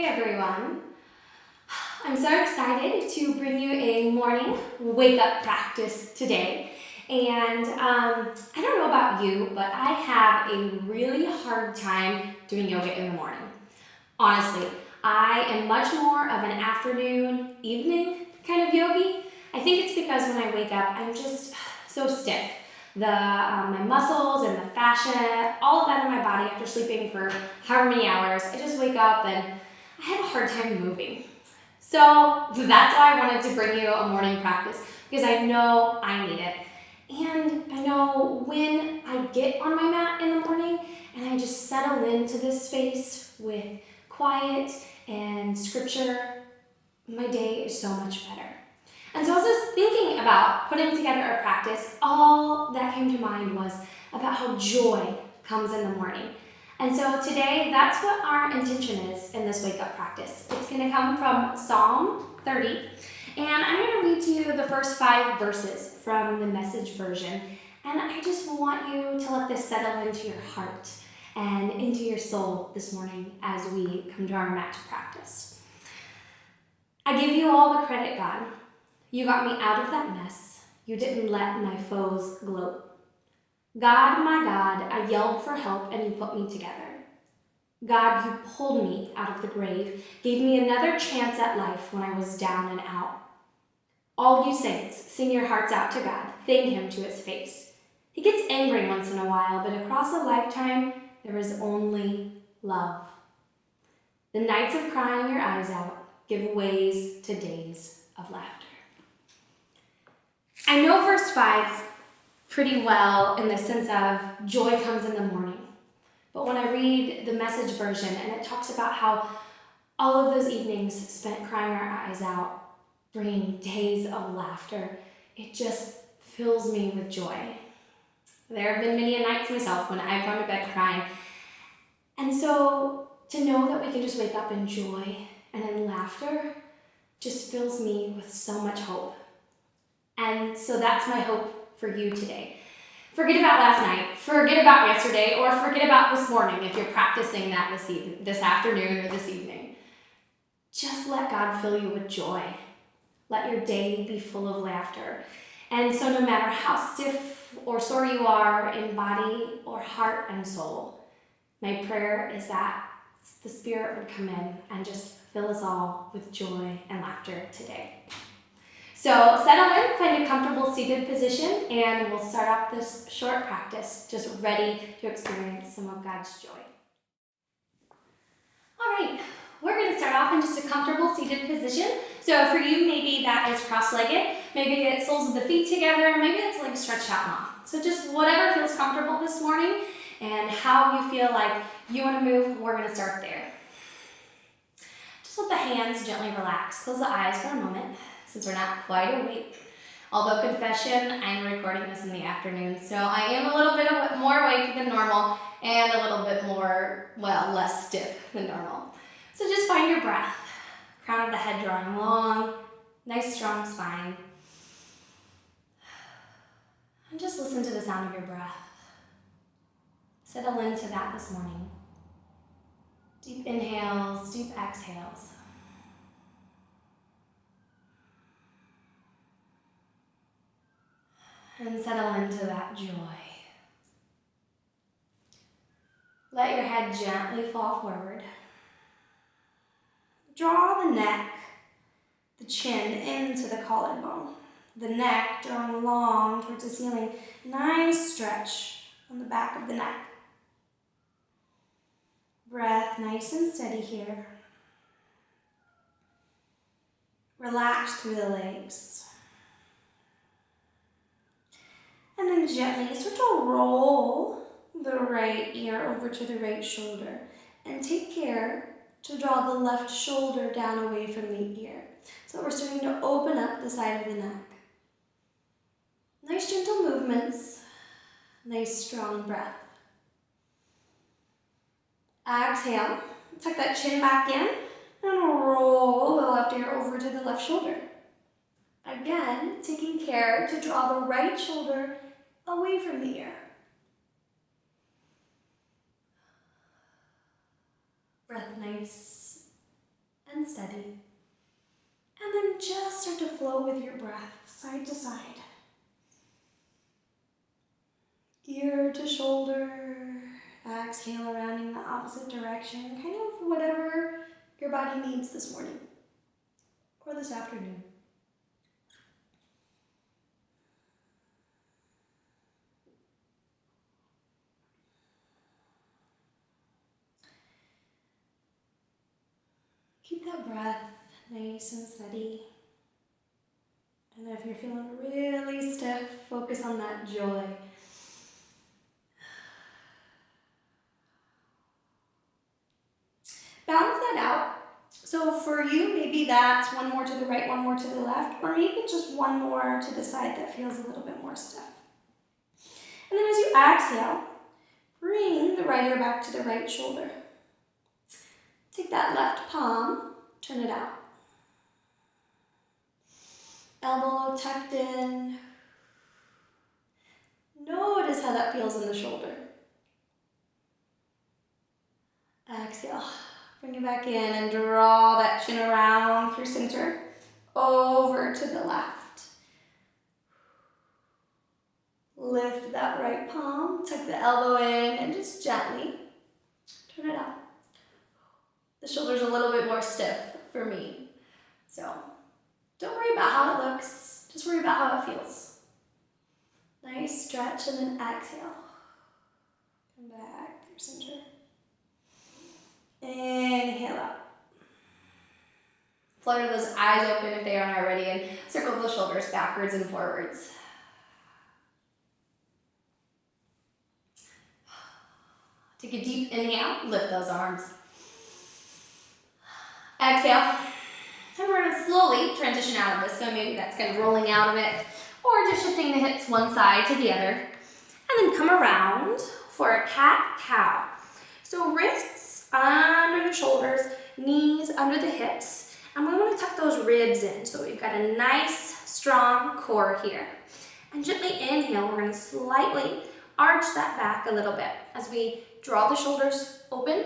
Hey everyone, I'm so excited to bring you a morning wake up practice today. And I don't know about you, but I have a really hard time doing yoga in the morning. Honestly, I am much more of an afternoon, evening kind of yogi. I think it's because when I wake up, I'm just so stiff. My muscles and the fascia, all of that in my body after sleeping for however many hours, I just wake up and I have a hard time moving. So that's why I wanted to bring you a morning practice, because I know I need it. And I know when I get on my mat in the morning and I just settle into this space with quiet and scripture, my day is so much better. And so as I was thinking about putting together a practice, all that came to mind was about how joy comes in the morning. And so today, that's what our intention is in this wake-up practice. It's going to come from Psalm 30, and I'm going to read to you the first 5 verses from the Message version. And I just want you to let this settle into your heart and into your soul this morning as we come to our mat to practice. I give you all the credit, God. You got me out of that mess. You didn't let my foes gloat. God, my God, I yelled for help and you put me together. God, you pulled me out of the grave, gave me another chance at life when I was down and out. All you saints, sing your hearts out to God. Thank him to his face. He gets angry once in a while, but across a lifetime, there is only love. The nights of crying your eyes out give ways to days of laughter. I know verse 5 pretty well in the sense of joy comes in the morning. But when I read the Message version and it talks about how all of those evenings spent crying our eyes out, bringing days of laughter, it just fills me with joy. There have been many a nights myself when I've gone to bed crying. And so to know that we can just wake up in joy and in laughter just fills me with so much hope. And so that's my hope for you today. Forget about last night, forget about yesterday, or forget about this morning if you're practicing that this afternoon or this evening. Just let God fill you with joy. Let your day be full of laughter. And so no matter how stiff or sore you are in body or heart and soul, my prayer is that the Spirit would come in and just fill us all with joy and laughter today. So settle in, find a comfortable seated position, and we'll start off this short practice just ready to experience some of God's joy. All right, we're going to start off in just a comfortable seated position. So for you, maybe that is cross-legged, maybe it's soles of the feet together, maybe it's legs stretched out long. So just whatever feels comfortable this morning and how you feel like you want to move, we're going to start there. Just let the hands gently relax. Close the eyes for a moment, since we're not quite awake. Although confession, I'm recording this in the afternoon, so I am a little bit more awake than normal and a little bit more, less stiff than normal. So just find your breath. Crown of the head drawing long, nice strong spine. And just listen to the sound of your breath. Settle into that this morning. Deep inhales, deep exhales. And settle into that joy. Let your head gently fall forward. Draw the neck, the chin into the collarbone. The neck drawing long towards the ceiling. Nice stretch on the back of the neck. Breath nice and steady here. Relax through the legs. And then gently start to roll the right ear over to the right shoulder. And take care to draw the left shoulder down away from the ear. So we're starting to open up the side of the neck. Nice gentle movements. Nice strong breath. Exhale. Tuck that chin back in and roll the left ear over to the left shoulder. Again, taking care to draw the right shoulder away from the ear. Breath nice and steady. And then just start to flow with your breath, side to side. Ear to shoulder. Exhale, rounding the opposite direction. Kind of whatever your body needs this morning or this afternoon. Keep that breath nice and steady. And if you're feeling really stiff, focus on that joy. Balance that out. So for you, maybe that's one more to the right, one more to the left, or maybe just one more to the side that feels a little bit more stiff. And then as you exhale, bring the right ear back to the right shoulder. Take that left palm, turn it out. Elbow tucked in. Notice how that feels in the shoulder. Exhale. Bring it back in and draw that chin around through center, over to the left. Lift that right palm, tuck the elbow in, and just gently turn it out. The shoulder's a little bit more stiff for me, so don't worry about how it looks, just worry about how it feels. Nice stretch, and then exhale. Come back through center. Inhale up. Flutter those eyes open if they aren't already, and circle the shoulders backwards and forwards. Take a deep inhale, lift those arms. Exhale. And we're going to slowly transition out of this, so maybe that's kind of rolling out of it, or just shifting the hips one side to the other. And then come around for a cat-cow. So wrists under the shoulders, knees under the hips, and we want to tuck those ribs in so we've got a nice, strong core here. And gently inhale, we're going to slightly arch that back a little bit as we draw the shoulders open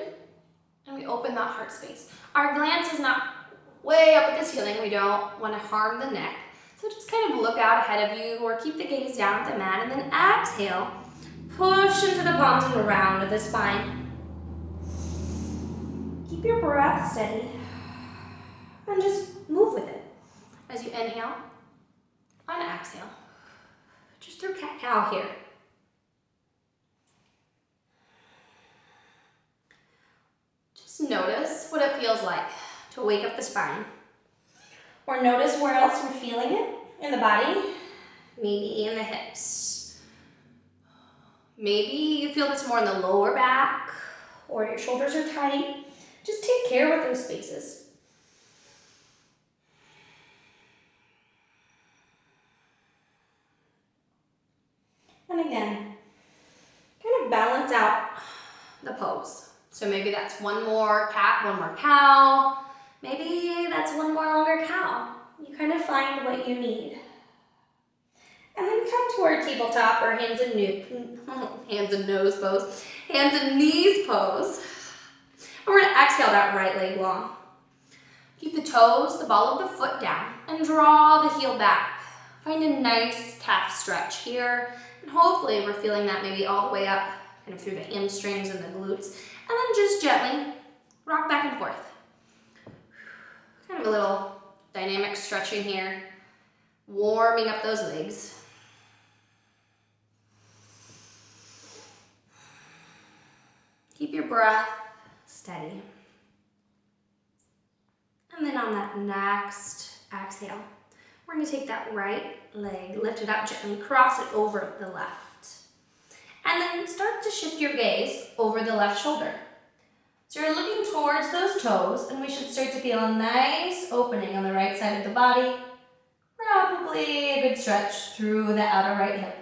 and we open that heart space. Our glance is not way up at the ceiling. We don't want to harm the neck. So just kind of look out ahead of you or keep the gaze down at the mat, and then exhale, push into the palms and round the spine. Keep your breath steady and just move with it as you inhale and exhale. Just through cat-cow here. Just notice what it feels like to wake up the spine. Or notice where else you're feeling it in the body. Maybe in the hips. Maybe you feel this more in the lower back, or your shoulders are tight. Just take care with those spaces. And again, kind of balance out the pose. So maybe that's one more cat, one more cow. Maybe that's one more longer cow. You kind of find what you need. And then come to our tabletop or hands and nose pose, hands and knees pose. And we're going to exhale that right leg long. Keep the toes, the ball of the foot down, and draw the heel back. Find a nice calf stretch here. And hopefully we're feeling that maybe all the way up, kind of through the hamstrings and the glutes. And then just gently rock back and forth. Kind of a little dynamic stretching here. Warming up those legs. Keep your breath steady. And then on that next exhale, we're going to take that right leg, lift it up gently, cross it over the left. And then start to shift your gaze over the left shoulder. So you're looking towards those toes, and we should start to feel a nice opening on the right side of the body. Probably a good stretch through the outer right hip.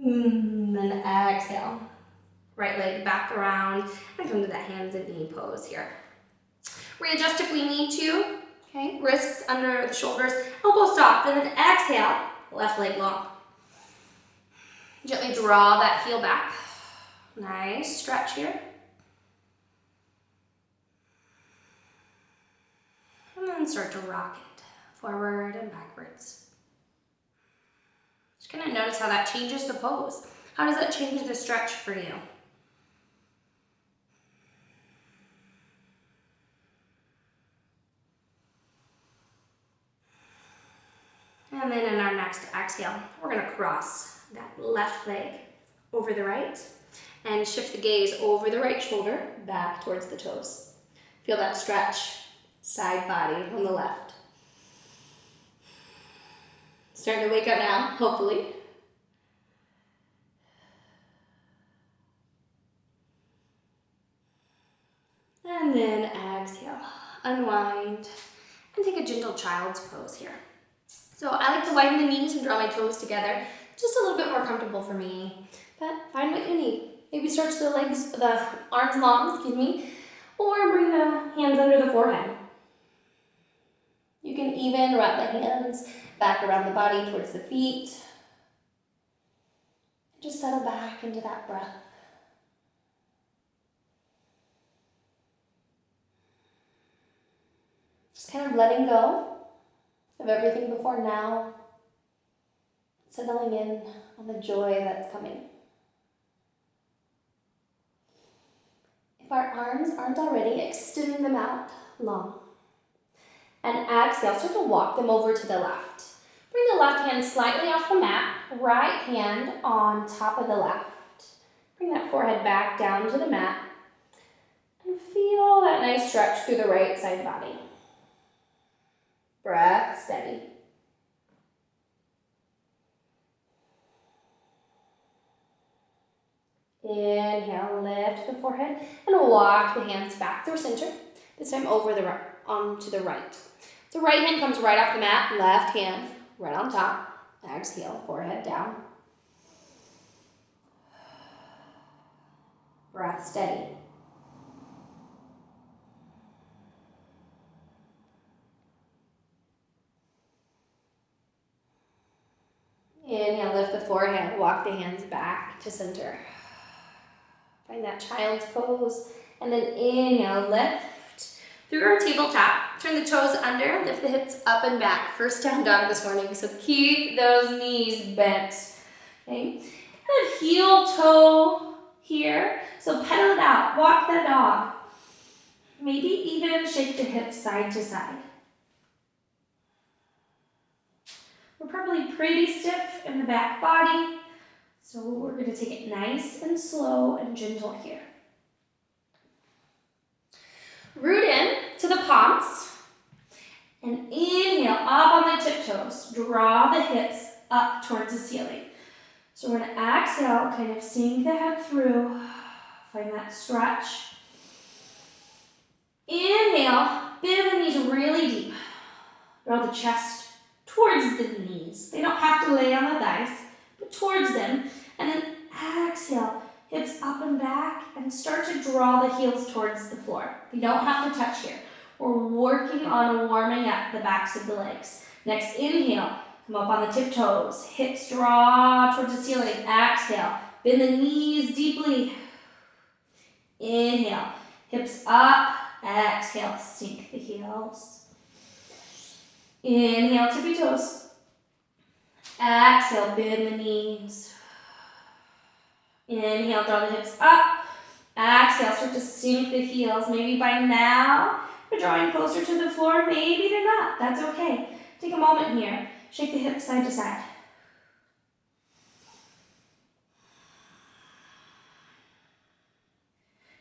Then exhale. Right leg back around and come to that hands and knee pose here. Readjust if we need to. Okay, wrists under the shoulders, elbows soft, and then exhale, left leg long. Gently draw that heel back. Nice stretch here. And then start to rock it forward and backwards. Just kind of notice how that changes the pose. How does that change the stretch for you? And then in our next exhale, we're going to cross that left leg over the right and shift the gaze over the right shoulder back towards the toes. Feel that stretch, side body on the left. Starting to wake up now, hopefully. And then exhale, unwind, and take a gentle child's pose here. So I like to widen the knees and draw my toes together, just a little bit more comfortable for me, but find what you need. Maybe stretch the arms long, or bring the hands under the forehead. You can even wrap the hands back around the body towards the feet. Just settle back into that breath. Just kind of letting go of everything before now, settling in on the joy that's coming. If our arms aren't already, extend them out long. And exhale, start to walk them over to the left. Bring the left hand slightly off the mat, right hand on top of the left. Bring that forehead back down to the mat. And feel that nice stretch through the right side body. Breath steady. Inhale, lift the forehead and walk the hands back through center. This time over the right, onto the right. So right hand comes right off the mat, left hand right on top. Exhale, forehead down. Breath steady. Inhale, lift the forehead, walk the hands back to center. Find that child's pose, and then inhale, lift through our tabletop. Turn the toes under, lift the hips up and back. First down dog this morning, so keep those knees bent. Okay, kind of heel toe here, so pedal it out, walk the dog. Maybe even shake the hips side to side. We're probably pretty stiff in the back body, so we're going to take it nice and slow and gentle here. Root in to the palms and inhale up on the tiptoes. Draw the hips up towards the ceiling. So we're going to exhale, kind of sink the head through. Find that stretch. Inhale, bend the knees really deep. Draw the chest towards the knees. They don't have to lay on the thighs, but towards them. And then exhale, hips up and back, and start to draw the heels towards the floor. You don't have to touch here. We're working on warming up the backs of the legs. Next inhale, come up on the tiptoes. Hips draw towards the ceiling. Exhale, bend the knees deeply. Inhale, hips up. Exhale, sink the heels. Inhale, tippy toes. Exhale, bend the knees. Inhale, draw the hips up. Exhale, start to sink the heels. Maybe by now you're drawing closer to the floor. Maybe they're not. That's okay. Take a moment here. Shake the hips side to side.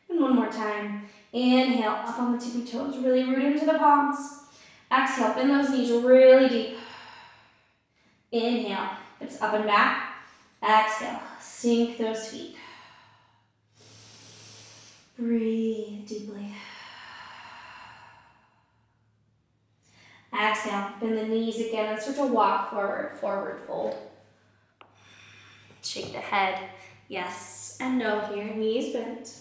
And one more time. Inhale, up on the tippy toes. Really root into the palms. Exhale, bend those knees really deep. Inhale, hips up and back. Exhale, sink those feet. Breathe deeply. Exhale, bend the knees again and start to walk forward, forward fold. Shake the head, yes and no here, knees bent.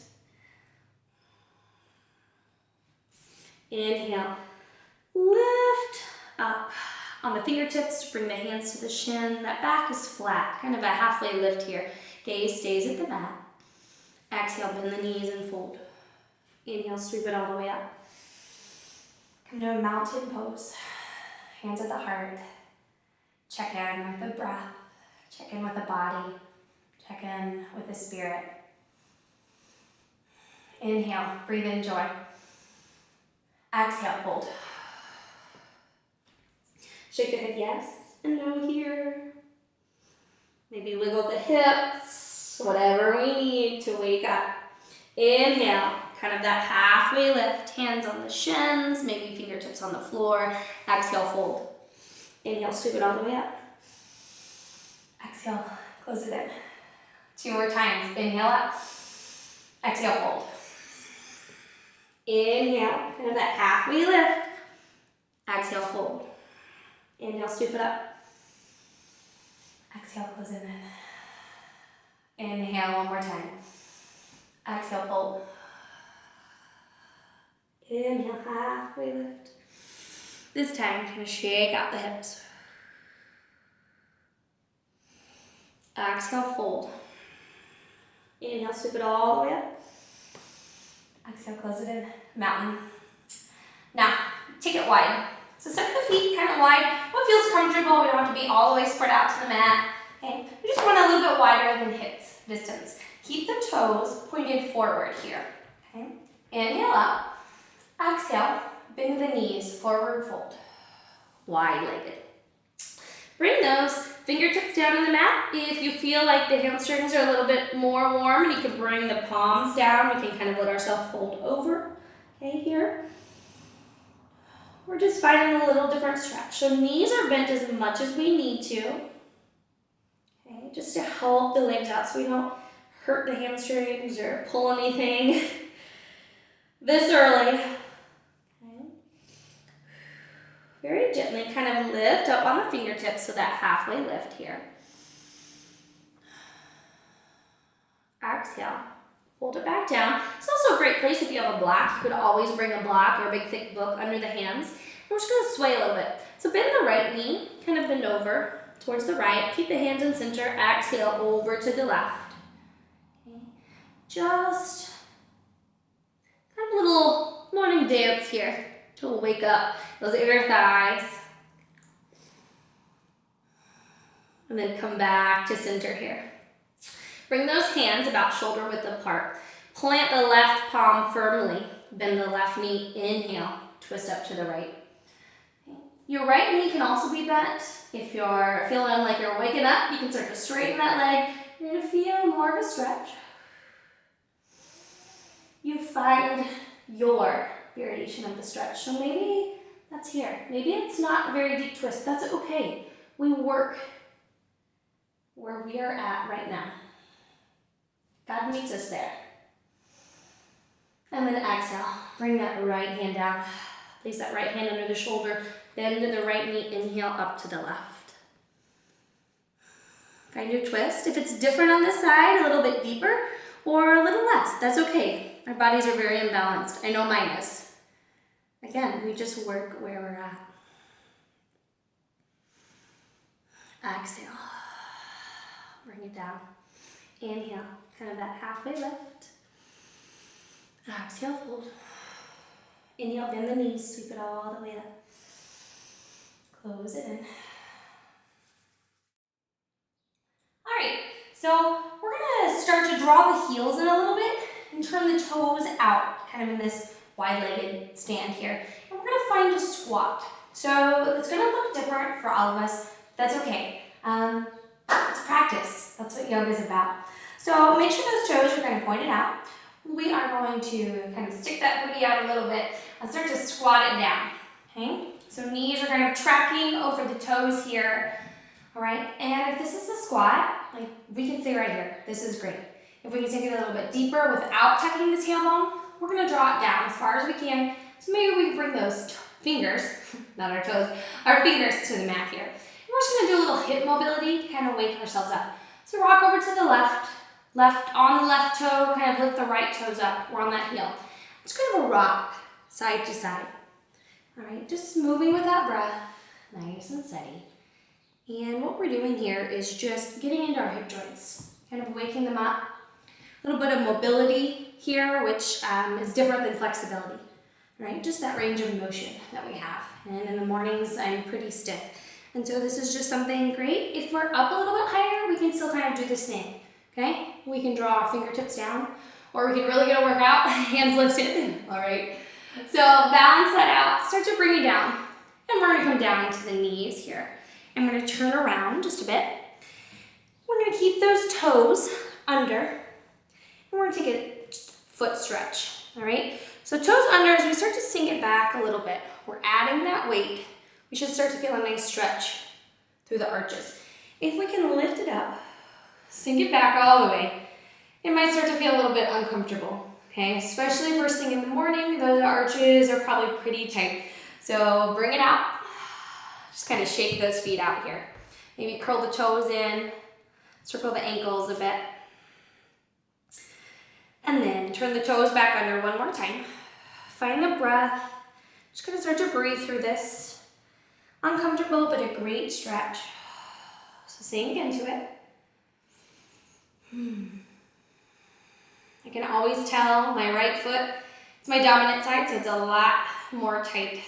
Inhale, lift up. On the fingertips, bring the hands to the shin. That back is flat, kind of a halfway lift here. Gaze stays at the mat. Exhale, bend the knees and fold. Inhale, sweep it all the way up. Come to a mountain pose. Hands at the heart. Check in with the breath. Check in with the body. Check in with the spirit. Inhale, breathe in joy. Exhale, fold. Shake the head yes and no here. Maybe wiggle the hips, whatever we need to wake up. Inhale, kind of that halfway lift, hands on the shins, maybe fingertips on the floor. Exhale, fold. Inhale, sweep it all the way up. Exhale, close it in. 2 more times. Inhale up. Exhale, fold. Inhale, kind of that halfway lift. Exhale, fold. Inhale, sweep it up. Exhale, close it in. Inhale, one more time. Exhale, fold. Inhale, halfway lift. This time, kind of shake out the hips. Exhale, fold. Inhale, sweep it all the way up. Exhale, close it in. Mountain. Now, take it wide. So set the feet kind of wide. What feels comfortable? We don't have to be all the way spread out to the mat. Okay? We just want a little bit wider than hips distance. Keep the toes pointed forward here. Okay? Inhale up. Exhale, bend the knees, forward fold. Wide-legged. Bring those fingertips down on the mat. If you feel like the hamstrings are a little bit more warm, and you can bring the palms down, we can kind of let ourselves fold over. Okay, here. We're just finding a little different stretch. So knees are bent as much as we need to. Okay, just to help the legs out so we don't hurt the hamstrings or pull anything this early. Okay. Very gently kind of lift up on the fingertips, so that halfway lift here. Exhale. Hold it back down. It's also a great place if you have a block. You could always bring a block or a big thick book under the hands. We're just going to sway a little bit. So bend the right knee, kind of bend over towards the right. Keep the hands in center. Exhale over to the left. Okay. Just kind of a little morning dance here to wake up those inner thighs. And then come back to center here. Bring those hands about shoulder width apart. Plant the left palm firmly. Bend the left knee. Inhale. Twist up to the right. Okay. Your right knee can also be bent. If you're feeling like you're waking up, you can start to straighten that leg. You're going to feel more of a stretch. You find your variation of the stretch. So maybe that's here. Maybe it's not a very deep twist. That's okay. We work where we are at right now. God meets us there. And then exhale. Bring that right hand down. Place that right hand under the shoulder. Bend to the right knee. Inhale up to the left. Find your twist. If it's different on this side, a little bit deeper or a little less, that's okay. Our bodies are very imbalanced. I know mine is. Again, we just work where we're at. Exhale. Bring it down. Inhale. Kind of that halfway lift. Exhale, fold. Inhale, bend the knees, sweep it all the way up. Close it in. All right, so we're gonna start to draw the heels in a little bit and turn the toes out, kind of in this wide-legged stand here. And we're gonna find a squat. So it's gonna look different for all of us. That's okay. It's practice. That's what yoga is about. So make sure those toes are kind of pointed out. We are going to kind of stick that booty out a little bit and start to squat it down. Okay? So knees are kind of tracking over the toes here. All right? And if this is a squat, like we can stay right here. This is great. If we can take it a little bit deeper without tucking the tailbone, we're going to draw it down as far as we can. So maybe we can bring those fingers, not our toes, our fingers to the mat here. And we're just going to do a little hip mobility to kind of wake ourselves up. So rock over to the left. Left on the left toe, kind of lift the right toes up. We're on that heel. Just kind of a rock side to side. All right, just moving with that breath. nice and steady. And what we're doing here is just getting into our hip joints, kind of waking them up. A little bit of mobility here, which is different than flexibility, right? Just that range of motion that we have. And in the mornings, I'm pretty stiff. And so this is just something great. If we're up a little bit higher, we can still kind of do this thing, okay? We can draw our fingertips down, or we can really get a workout, hands lifted, all right? So balance that out, start to bring it down. And we're gonna come down to the knees here. I'm gonna turn around just a bit. We're gonna keep those toes under, and we're gonna take a foot stretch, all right? So toes under, as we start to sink it back a little bit, we're adding that weight. We should start to feel a nice stretch through the arches. If we can lift it up, sink it back all the way, it might start to feel a little bit uncomfortable, okay? Especially first thing in the morning, those arches are probably pretty tight. So bring it out. Just kind of shake those feet out here. Maybe curl the toes in, circle the ankles a bit. And then turn the toes back under one more time. Find the breath. Just gonna start to breathe through this. Uncomfortable, but a great stretch. So sink into it. I can always tell my right foot, it's my dominant side, so it's a lot more tight.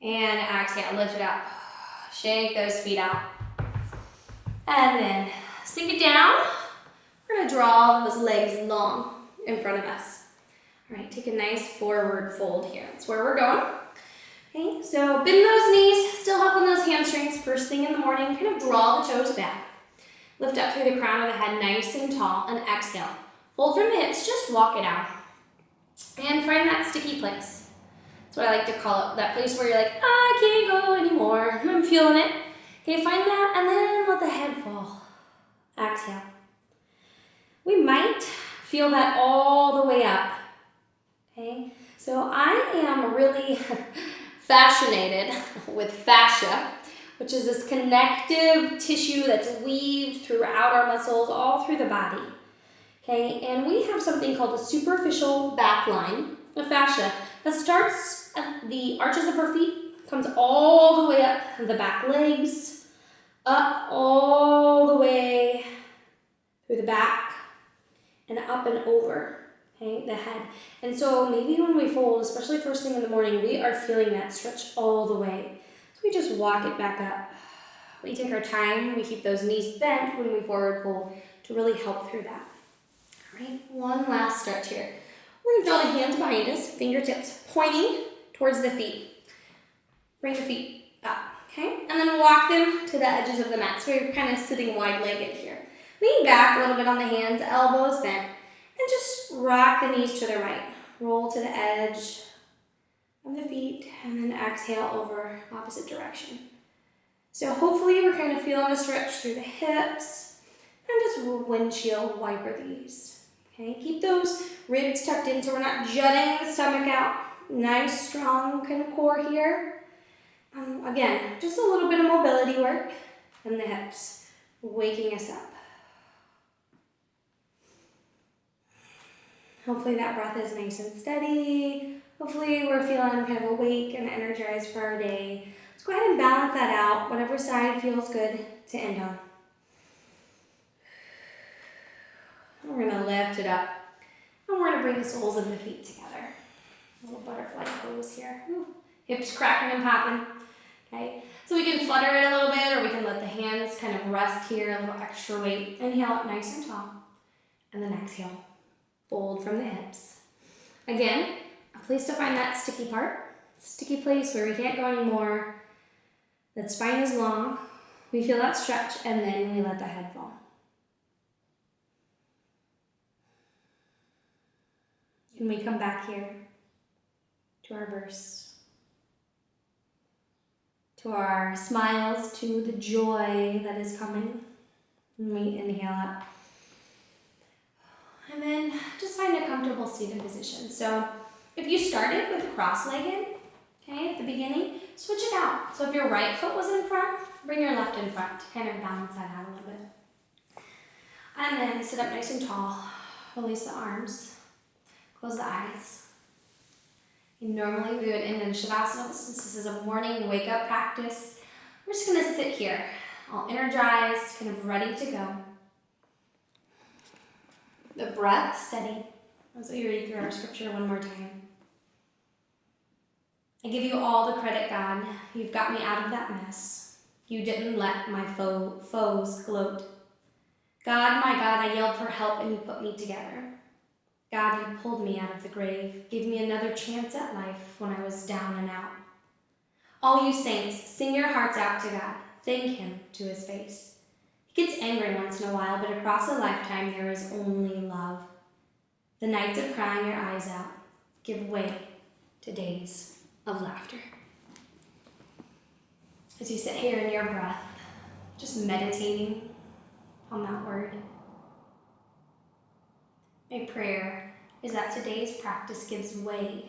And exhale, lift it up. Shake those feet out. And then sink it down. We're gonna draw those legs long in front of us. All right, take a nice forward fold here. That's where we're going. Okay, so bend those knees, still helping those hamstrings first thing in the morning. Kind of draw the toes back. Lift up through the crown of the head nice and tall, and exhale. Fold from the hips, just walk it out. And find that sticky place. That's what I like to call it, that place where you're like, I can't go anymore. I'm feeling it. Okay, find that, and then let the head fall. Exhale. We might feel that all the way up. Okay, so I am really fascinated with fascia, which is this connective tissue that's weaved throughout our muscles, all through the body. Okay, and we have something called a superficial back line, the fascia, that starts at the arches of our feet, comes all the way up the back legs, up all the way through the back, and up and over, okay, the head. And so maybe when we fold, especially first thing in the morning, we are feeling that stretch all the way. So we just walk it back up. We take our time, we keep those knees bent when we forward fold to really help through that. All right, one last stretch here. We're gonna draw the hands behind us, fingertips pointing towards the feet. Bring the feet up, okay? And then walk them to the edges of the mat. So we're kind of sitting wide-legged here. Lean back a little bit on the hands, elbows bent, and just rock the knees to the right. Roll to the edge of the feet, and then exhale over opposite direction. So hopefully we're kind of feeling a stretch through the hips, and just windshield wiper these. Okay, keep those ribs tucked in so we're not jutting the stomach out. Nice, strong kind of core here. Again, just a little bit of mobility work in the hips, waking us up. Hopefully that breath is nice and steady. Hopefully we're feeling kind of awake and energized for our day. Let's go ahead and balance that out, whatever side feels good to end on. And we're gonna lift it up, and we're gonna bring the soles of the feet together. A little butterfly pose here. Ooh, hips cracking and popping. Okay, so we can flutter it a little bit, or we can let the hands kind of rest here, a little extra weight. Inhale up nice and tall, and then exhale. Fold from the hips. Again, a place to find that sticky part, sticky place where we can't go anymore. That spine is long. We feel that stretch, and then we let the head fall. And we come back here to our bursts, to our smiles, to the joy that is coming. And we inhale up. And then just find a comfortable seated position. So if you started with cross-legged, okay, at the beginning, switch it out. So if your right foot was in front, bring your left in front to kind of balance that out a little bit. And then sit up nice and tall. Release the arms. Close the eyes. Normally we would end in Shavasana, but since this is a morning wake-up practice, we're just going to sit here, all energized, kind of ready to go. The breath steady as we read through our scripture one more time. I give you all the credit, God. You've got me out of that mess. You didn't let my foes gloat. God, my God, I yelled for help and you put me together. God, you pulled me out of the grave, gave me another chance at life when I was down and out. All you saints, sing your hearts out to God. Thank him to his face. He gets angry once in a while, but across a lifetime there is only love. The nights of crying your eyes out give way to days of laughter. As you sit here in your breath, just meditating on that word, my prayer is that today's practice gives way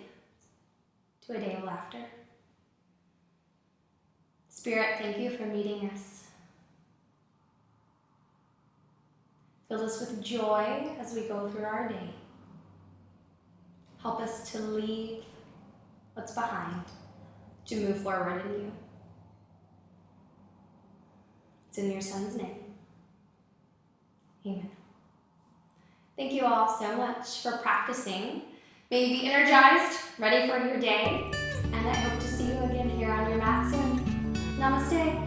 to a day of laughter. Spirit, thank you for meeting us. Fill us with joy as we go through our day. Help us to leave what's behind, to move forward in you. It's in your Son's name. Amen. Thank you all so much for practicing. May you be energized, ready for your day, and I hope to see you again here on your mat soon. Namaste.